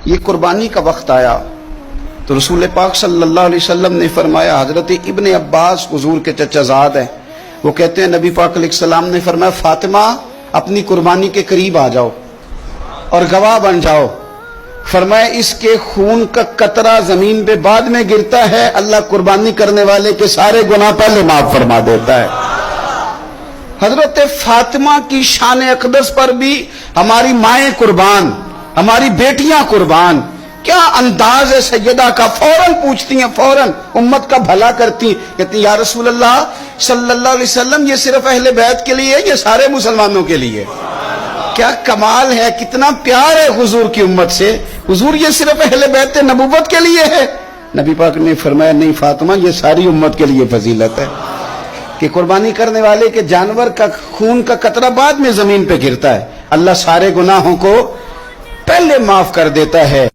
یہ قربانی کا وقت آیا تو رسول پاک صلی اللہ علیہ وسلم نے فرمایا، حضرت ابن عباس حضور کے چچا زاد ہیں، وہ کہتے ہیں نبی پاک علیہ السلام نے فرمایا فاطمہ اپنی قربانی کے قریب آ جاؤ اور گواہ بن جاؤ۔ فرمایا اس کے خون کا قطرہ زمین پہ بعد میں گرتا ہے، اللہ قربانی کرنے والے کے سارے گناہ پہلے معاف فرما دیتا ہے۔ حضرت فاطمہ کی شان اقدس پر بھی ہماری مائیں قربان، ہماری بیٹیاں قربان، کیا انداز ہے سیدہ کا، فوراً پوچھتی ہیں، فوراً امت کا بھلا کرتی، کہتی یا رسول اللہ صلی اللہ علیہ وسلم یہ صرف اہل بیت کے لیے ہے یہ سارے مسلمانوں کے لیے؟ کیا کمال ہے، کتنا پیار ہے حضور کی امت سے۔ حضور یہ صرف اہل بیت نبوت کے لیے ہے؟ نبی پاک نے فرمایا نہیں فاطمہ یہ ساری امت کے لیے فضیلت ہے کہ قربانی کرنے والے کے جانور کا خون کا قطرہ بعد میں زمین پہ گرتا ہے، اللہ سارے گناہوں کو پہلے معاف کر دیتا ہے۔